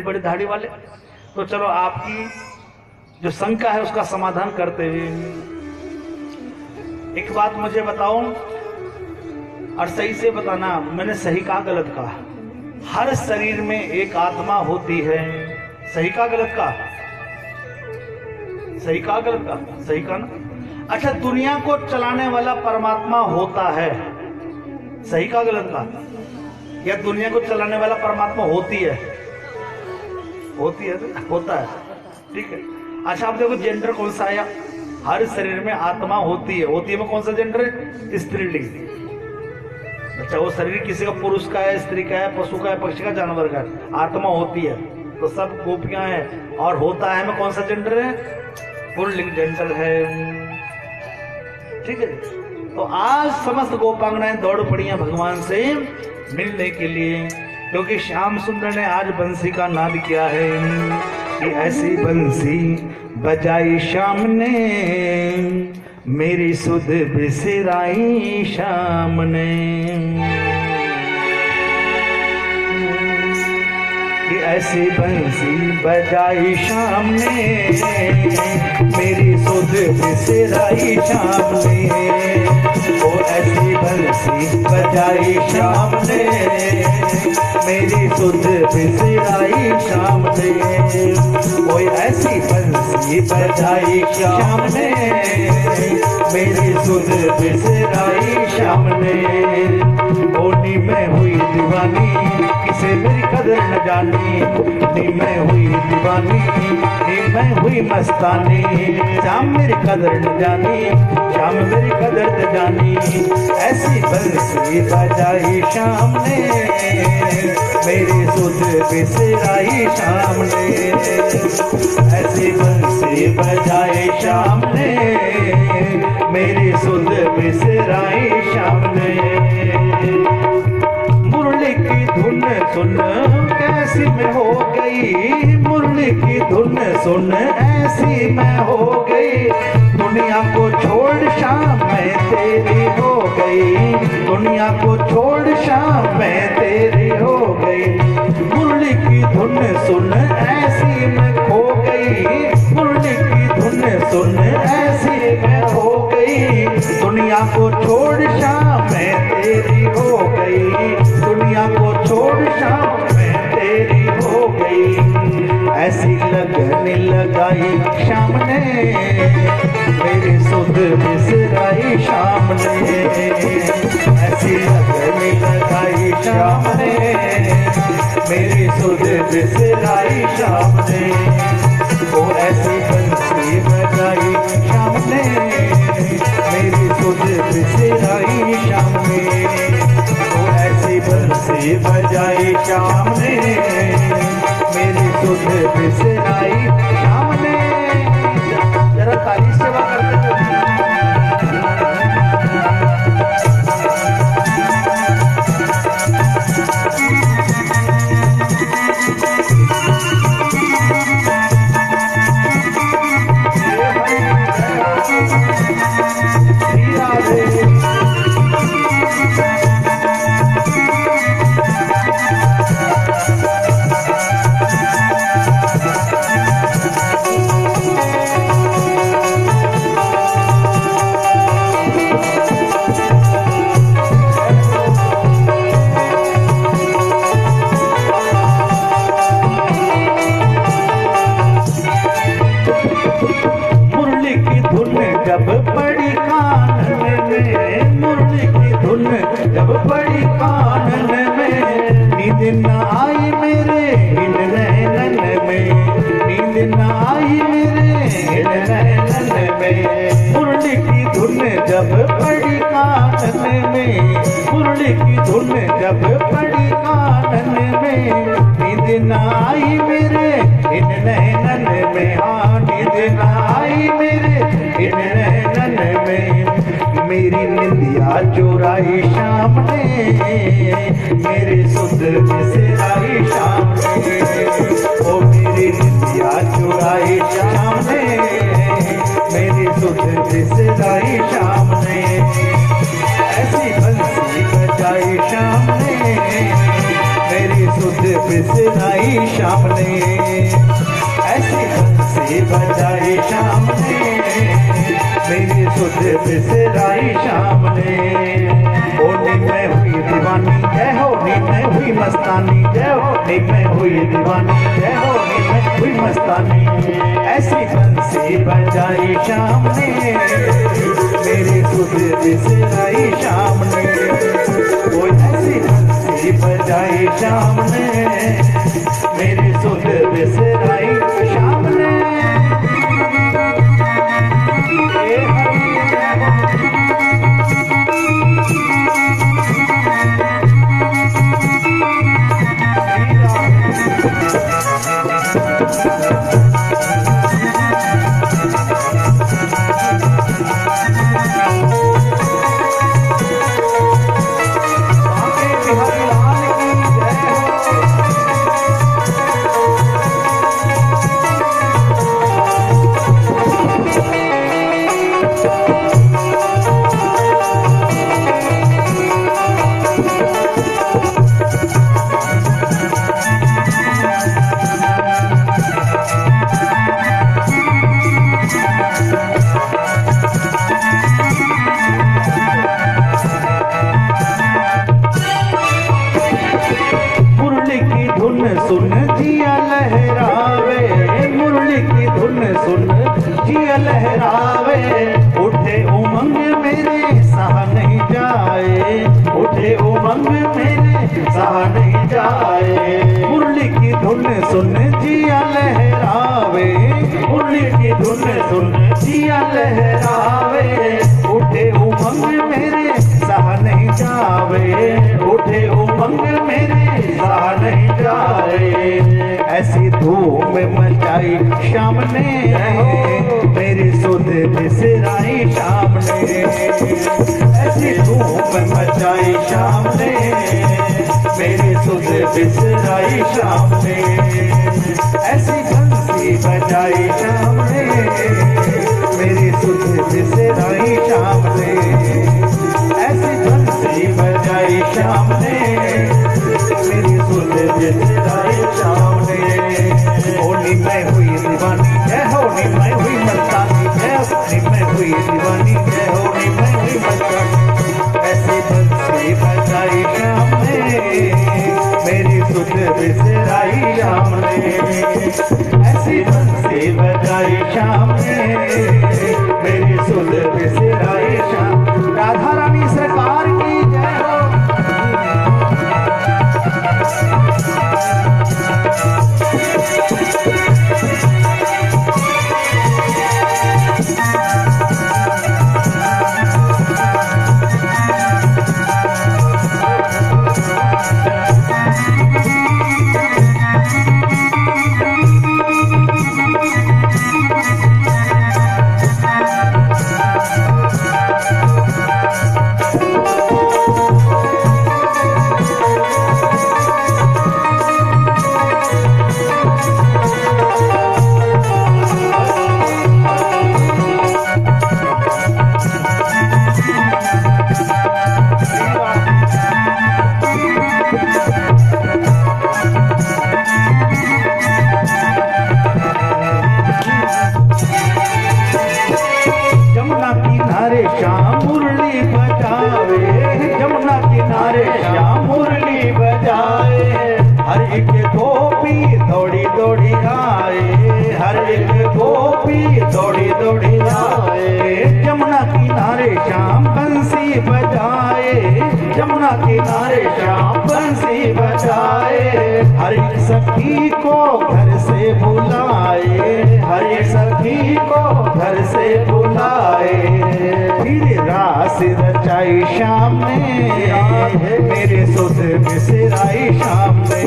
बड़े दाढ़ी वाले। तो चलो आपकी जो शंका है उसका समाधान करते हुए एक बात मुझे बताओ और सही से बताना, मैंने सही कहा गलत कहा? हर शरीर में एक आत्मा होती है। सही कहा गलत कहा? सही कहा गलत कहा? सही कहा ना? अच्छा, दुनिया को चलाने वाला परमात्मा होता है। सही कहा गलत कहा? या दुनिया को चलाने वाला परमात्मा होती है? होती है, होता है, ठीक है। अच्छा, आप देखो जेंडर कौन सा आया? हर शरीर में आत्मा होती है। होती है में कौन सा जेंडर है? स्त्रीलिंग। अच्छा, वो शरीर किसी का पुरुष का है, स्त्री का है, पशु का है, पक्षी का, जानवर का है, आत्मा होती है तो सब गोपियां हैं। और होता है में कौन सा जेंडर है? पुल्लिंग जेंडर है, ठीक है। तो आज समस्त गोपांगनाएं दौड़ पड़ी हैं भगवान से मिलने के लिए, क्योंकि श्याम सुंदर ने आज बंसी का नाद किया है कि ऐसी बंसी बजाई श्याम ने, मेरी सुध बिसराई श्याम ने। कि ऐसी बंसी बजाई श्याम ने, मेरी सुध बिसराई श्याम ने। वो ऐसी बंसी बजाई श्याम ने, मेरी सुध बिसराई श्याम ने। वो ऐसी बंसी बजाई श्याम ने, मेरी सुध बिसराई श्याम ने। ओनी में हुई दीवानी, किसे मेरी कदर न जानी। नी में हुई दीवानी, नी में हुई मस्तानी। श्याम मेरी कदर न जानी, श्याम मेरी कदर न जानी। ऐसी बंसी बजाई श्याम ने, मेरी सुध बिसराई श्याम ने। ऐसी बंसी बजाई श्याम ने, मेरी सुध बिसराई श्याम ने। मुरली की धुन सुन कैसी मैं हो गई, मुरली की धुन सुन ऐसी मैं हो गई। दुनिया को छोड़ श्याम मैं तेरी हो गई, दुनिया को छोड़ श्याम मैं तेरी हो गई। मुरली की धुन सुन ऐसी मैं खो गई, मुरली की धुन सुन ऐसी मैं हो गई। दुनिया को छोड़ श्याम मैं तेरी हो गई, दुनिया को छोड़ श्याम मैं तेरी हो गई। ऐसी लगन लगाई श्याम ने, मेरी सुध बिसराई श्याम ने। ऐसी लगन लगाई श्याम ने, मेरी सुध बिसराई श्याम ने। वो ऐसी बंसी बजाई श्याम ने, मेरी सुध बिसराई श्याम ने। वो ऐसी बंसी बजाई श्याम ने, मेरी सुध बिसराई श्याम ने। जरा ताली सेवा करते हुए जब पड़ी कानन में, मुरली की धुन जब पड़ी कानन में। नींद न आई मेरे इन नैनन में, नींद न आई मेरे इन नैनन में। मुरली की धुन जब पड़ी कानन में, मुरली की धुन जब पड़ी कानन में। नींद न आई मेरे इन नैनन में, हाँ नींद न आई मेरे इन नैनन में। मेरी निंदिया चुराई श्याम ने, मेरी सुध बिसराई श्याम ने। ओ मेरी निंदिया चुराई श्याम ने, मेरी सुध बिसराई श्याम ने। ऐसी बंसी बजाई श्याम ने, मेरी सुध बिसराई श्याम शाम ने, ऐसी बंसी बजाई शाम ने, मेरी सुध बिसराई शाम ने। ओ नी मैं हुई दीवानी, जय हो नी मैं हुई मस्तानी, जय हो नी मैं हुई दीवानी, जय हो नी मैं हुई मस्तानी। ऐसी बंसी बजाई शाम ने, मेरी सुध बिसराई शाम ने। ओ ऐसी बंसी बजाई शाम ने, मेरी सुध बिसराई शाम ने। सुन जिया लहरावे, मुरली की धुन सुन जिया लहरावे। उठे उमंग मेरे सहा नहीं जाए, उठे उमंग मेरे सहा नहीं जाए। मुरली की धुन सुन जिया लहरावे, मुरली की धुन सुन जिया लहरावे। उठे उमंग मेरे सहा नहीं जावे, उठे उमंग मेरे सहा नहीं जाए। ऐसी धूम मचाई शाम ने, मेरी सुध बिसराई शाम ने। ऐसी धूम मचाई शाम ने, मेरी सुध बिसराई शाम ने। ऐसी बंसी बजाई शाम ने, मेरी सुध बिसराई शाम ने। ऐसी बंसी बजाई शाम ने, मेरी सुध बिसराई शाम ने। होली मैं हुई दीवानी, जय होली मैं हुई मस्तानी, जय होली मैं हुई दीवानी, जय होली मैं हुई मस्तानी। ऐसी बंसी बजाई शाम ने, मेरी सुध बिसराई शाम ने। ऐसी बंसी बजाई शाम ने, मेरी सुध बिसराई शाम। राधा रानी सरकार की जय हो। श्याम मुरली बजावे, जमुना किनारे श्याम मुरली बजाए। हर एक गोपी दौड़ी दौड़ी आए, हर एक गोपी दौड़ी दौड़ी आए। जमुना किनारे श्याम बंसी बजाए, जमुना किनारे श्याम बंसी बजाए। हर एक सखी को घर से बुलाए, हर एक सखी को घर से बुलाए। फिर रास रचाई शाम ने, मेरे सुध बिसराई शाम ने।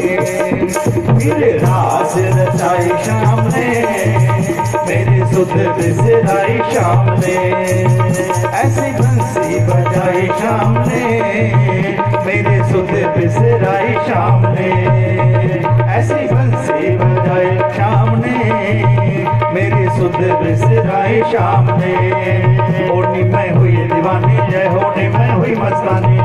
फिर रास रचाई शाम ने, मेरे सुध बिसराई शाम ने। ऐसी बंसी बजाई शाम ने, मेरे सुध बिसराई शाम ने। ऐसी बंसी बजाई शाम ने, मेरे सुध सुध बिसराई शाम ने। ओनी में हुई दीवानी जय होनी में हुई मस्तानी,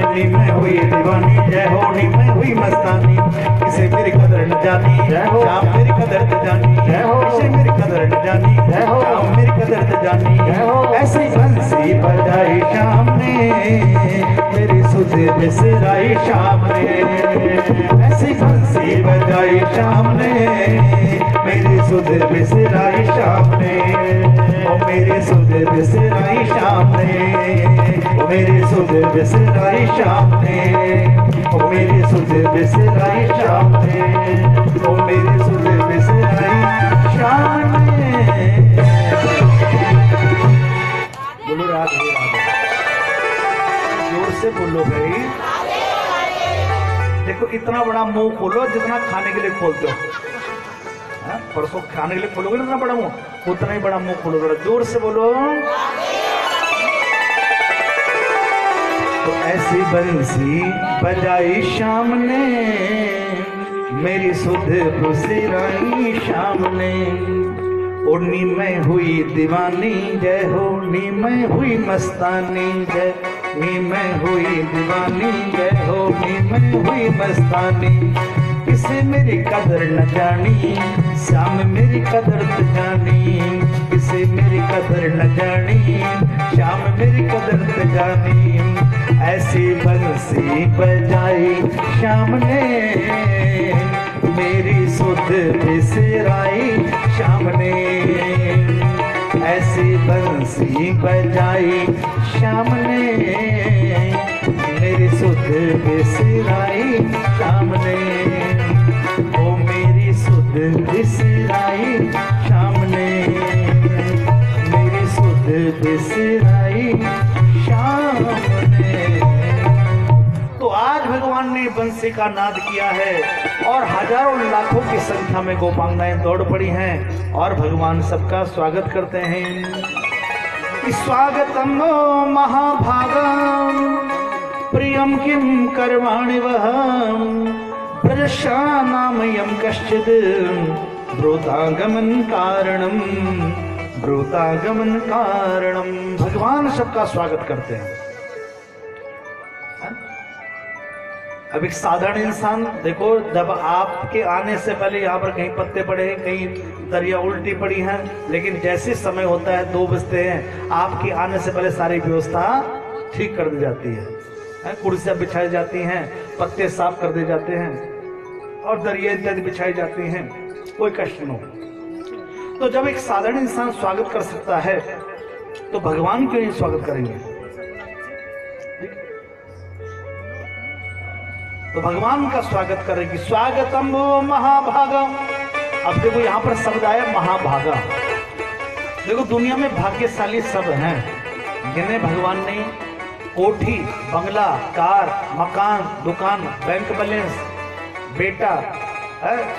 नी में हुई दीवानी जय होनी में हुई मस्तानी। किसे मेरी कदर न जानी शाम मेरी कदर न जानी, किसे मेरी कदर न जानी शाम मेरी कदर न जानी। ऐसी बंसी बजाई शाम ने मेरी सुध बिसराई शाम ने, ऐसी बंसी बजाई शाम ने मेरी सुध बिसराई शाम ने। ओ मेरी सुध बिसराई शाम ने, ओ मेरी सुध बिसराई शाम ने, ओ मेरी सुध बिसराई शाम ने, ओ मेरी सुध बिसराई शाम ने। बोलो राधे राधे, जोर से बोलो भाई। देखो इतना बड़ा मुंह खोलो जितना खाने के लिए खोलते हो। परसों खाने के लिए खोलोगे ना इतना बड़ा मुंह, उतना ही बड़ा मुंह खोलोगे। जोर से बोलो। तो ऐसी बंसी बजाई शाम ने मेरी सुध बिसराई शाम ने। और नी में हुई दीवानी जय हो, नी में हुई मस्तानी जय, नी में हुई दीवानी जय हो, नी में हुई मस्तानी। किसे मेरी कदर न जानी श्याम मेरी कदर न जानी, किसे मेरी कदर न जानी श्याम मेरी कदर न जानी। ऐसी बंसी बजाई शाम ने मेरी सुध बिसराई शाम ने, ऐसी बंसी बजाई शाम ने मेरी सुध बिसराई शाम ने। ओ मेरी सुध बिसराई शाम ने, मेरी सुध बिसराई शाम ने। तो आज भगवान ने बंसी का नाद किया है और हजारों लाखों की संख्या में गोपांगनाएं दौड़ पड़ी हैं और भगवान सबका स्वागत करते हैं। स्वागतम महाभागम प्रियम किम कर्माणि वहम प्रदर्शनामयम कश्चिद ब्रूतागमन कारणम, ब्रूतागमन कारणम। भगवान सबका स्वागत करते हैं। अब एक साधारण इंसान देखो, जब आपके आने से पहले यहाँ पर कहीं पत्ते पड़े हैं, कहीं दरिया उल्टी पड़ी है, लेकिन जैसे समय होता है 2 बजते हैं, आपके आने से पहले सारी व्यवस्था ठीक कर दी जाती है। कुर्सियां बिछाई जाती हैं, पत्ते साफ कर दिए जाते हैं और दरिया इत्यादि बिछाई जाती हैं, कोई कष्ट न हो। तो जब एक साधारण इंसान स्वागत कर सकता है तो भगवान क्यों नहीं स्वागत करेंगे? तो भगवान का स्वागत करेगी। स्वागतम महाभागम। अब देखो यहां पर शब्द आया महाभागा। देखो दुनिया में भाग्यशाली सब हैं जिन्हें भगवान ने कोठी, बंगला, कार, मकान, दुकान, बैंक बैलेंस, बेटा,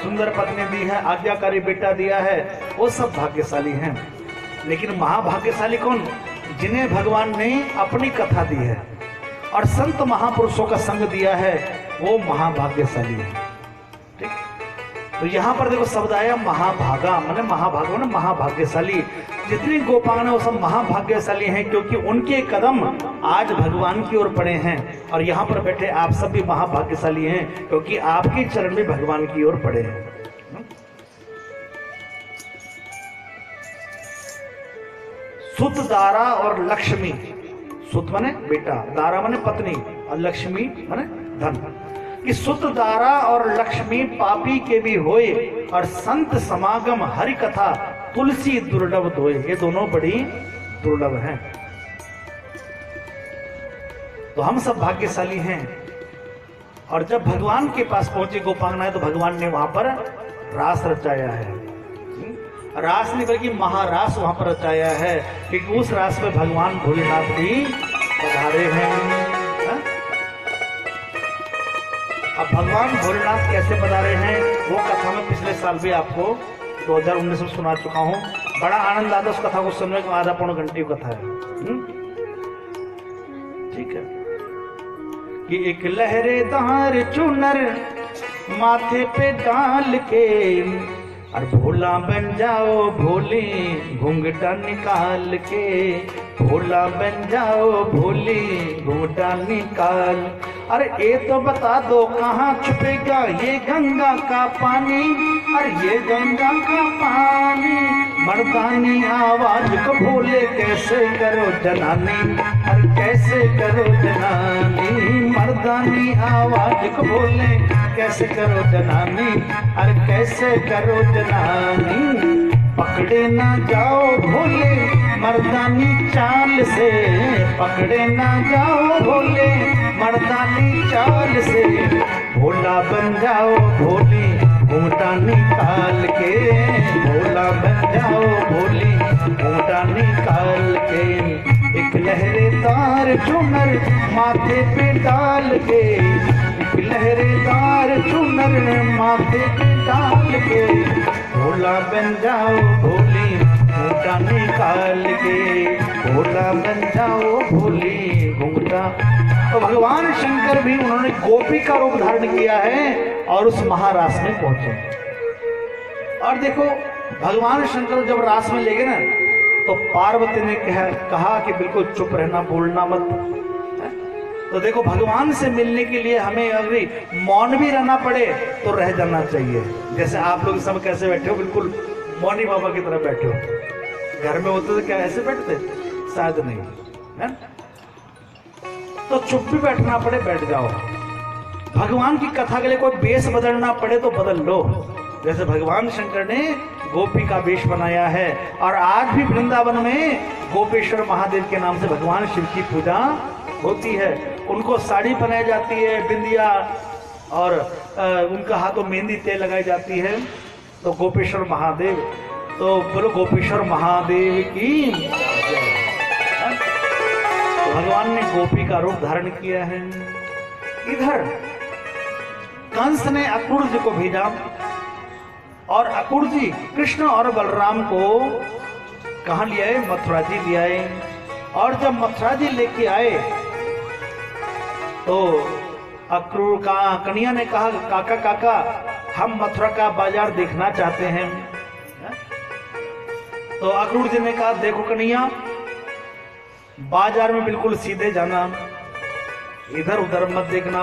सुंदर पत्नी दी है, आज्ञाकारी बेटा दिया है, वो सब भाग्यशाली हैं। लेकिन महाभाग्यशाली कौन? जिन्हें भगवान ने अपनी कथा दी है और संत महापुरुषों का संग दिया है, वो महाभाग्यशाली है। ठीक। तो यहाँ पर देखो शब्द आया महाभागा, माने महाभागा माने महाभाग्यशाली। जितनी गोपांगना वो सब महाभाग्यशाली हैं क्योंकि उनके कदम आज भगवान की ओर पड़े हैं। और यहाँ पर बैठे आप सब भी महाभाग्यशाली हैं क्योंकि आपके चरण में भगवान की ओर पड़े हैं। सुत, दारा और लक्ष्मी। सुत माने बेटा, दारा माने पत्नी और लक्ष्मी माने धन। कि सुत, दारा और लक्ष्मी पापी के भी होए और संत समागम हरि कथा तुलसी दुर्लभ धोए। ये दोनों बड़ी दुर्लभ हैं। तो हम सब भाग्यशाली हैं। और जब भगवान के पास पहुंचे गोपांगनाएं तो भगवान ने वहां पर रास रचाया है। रास नहीं बल्कि महारास वहां पर रचाया है क्योंकि उस रास में भगवान भोलेनाथ भी पधारे हैं। अब भगवान भोलेनाथ कैसे पधारे हैं वो कथा मैं पिछले साल भी आपको 2019 में सुना चुका हूँ। बड़ा आनंद आता उस कथा को सुनने को। आधा पौन घंटे की कथा है। ठीक है। कि एक लहरेदार चुनर माथे पे डाल के और भोला बन जाओ भोली घूंघटा निकाल के, भोला बन जाओ भोली घूंघटा निकाल। अरे ये तो बता दो कहाँ छुपेगा ये गंगा का पानी, अरे ये गंगा का पानी। मर्दानी आवाज को भोले कैसे करो जनानी, अरे कैसे करो जनानी। मर्दानी आवाज को भोले कैसे करो जनानी, अरे कैसे करो जनानी। पकड़े ना जाओ भोले मर्दानी चाल से, पकड़े ना जाओ भोले मर्दानी चाल से। भोला बन जाओ भोली घूंघटा निकाल के, भोला बन जाओ भोली घूंघटा निकाल के। एक लहरेदार चुनर माथे पे डाल के, एक लहरेदार चुनर माथे पे डाल के। भोला बन जाओ भोली घूंघटा निकाल के, भोला बन जाओ भोली घूंघटा। तो भगवान शंकर भी उन्होंने गोपी का रूप धारण किया है और उस महारास में पहुंचे। और देखो भगवान शंकर जब रास में ले गए ना तो पार्वती ने कहा कि बिल्कुल चुप रहना, बोलना मत। तो देखो भगवान से मिलने के लिए हमें अगर मौन भी रहना पड़े तो रह जाना चाहिए। जैसे आप लोग सब कैसे बैठे हो, बिल्कुल मौनी बाबा की तरह बैठे हो। घर में होते तो क्या ऐसे बैठते? शायद नहीं है। तो चुप भी बैठना पड़े बैठ जाओ। भगवान की कथा के लिए कोई वेश बदलना पड़े तो बदल लो। जैसे भगवान शंकर ने गोपी का वेश बनाया है और आज भी वृंदावन में गोपेश्वर महादेव के नाम से भगवान शिव की पूजा होती है। उनको साड़ी पहनाई जाती है, बिंदिया, और उनका हाथों मेहंदी तेल लगाई जाती है। तो गोपेश्वर महादेव, तो बोलो गोपेश्वर महादेव की। तो भगवान ने गोपी का रूप धारण किया है। इधर कंस ने अक्रूर जी को भेजा और अक्रूर जी कृष्ण और बलराम को कहां ले आए? मथुरा जी ले आए। और जब मथुरा जी लेके आए तो अक्रूर का कन्हैया ने कहा काका काका हम मथुरा का बाजार देखना चाहते हैं। तो अक्रूर जी ने कहा देखो कन्हैया बाजार में बिल्कुल सीधे जाना, इधर उधर मत देखना।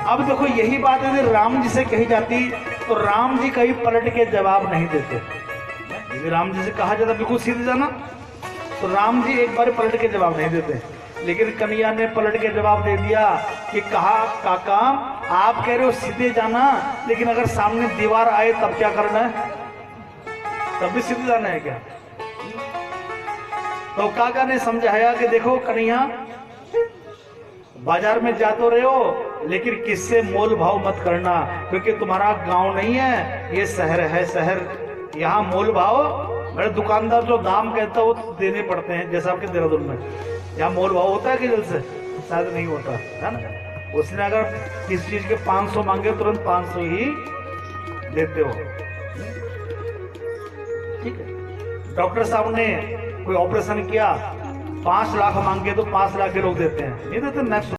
अब देखो यही बात यदि राम जी से कही जाती तो राम जी कहीं पलट के जवाब नहीं देते। यदि राम जी से कहा जाता बिल्कुल सीधे जाना तो राम जी एक बार पलट के जवाब नहीं देते। लेकिन कन्हैया ने पलट के जवाब दे दिया कि कहा काका आप कह रहे हो सीधे जाना, लेकिन अगर सामने दीवार आए तब क्या करना है? तब भी सीधे जाना है क्या? तो काका ने समझाया कि देखो कन्हैया बाजार में जा तो रहे हो लेकिन किससे मोल भाव मत करना, क्योंकि तुम्हारा गांव नहीं है, ये शहर है। शहर यहाँ मोल भाव बड़े दुकानदार जो दाम कहता है वो देने पड़ते हैं। जैसा आपके देहरादून में यहाँ मोल भाव होता है कि जल्द से शायद नहीं होता है ना। उसने अगर किसी चीज के 500 मांगे तुरंत 500 ही देते हो। ठीक है, डॉक्टर साहब ने कोई ऑपरेशन किया 5 लाख मांगे तो 5 लाख के लोग देते हैं, नहीं देते। नेक्स्ट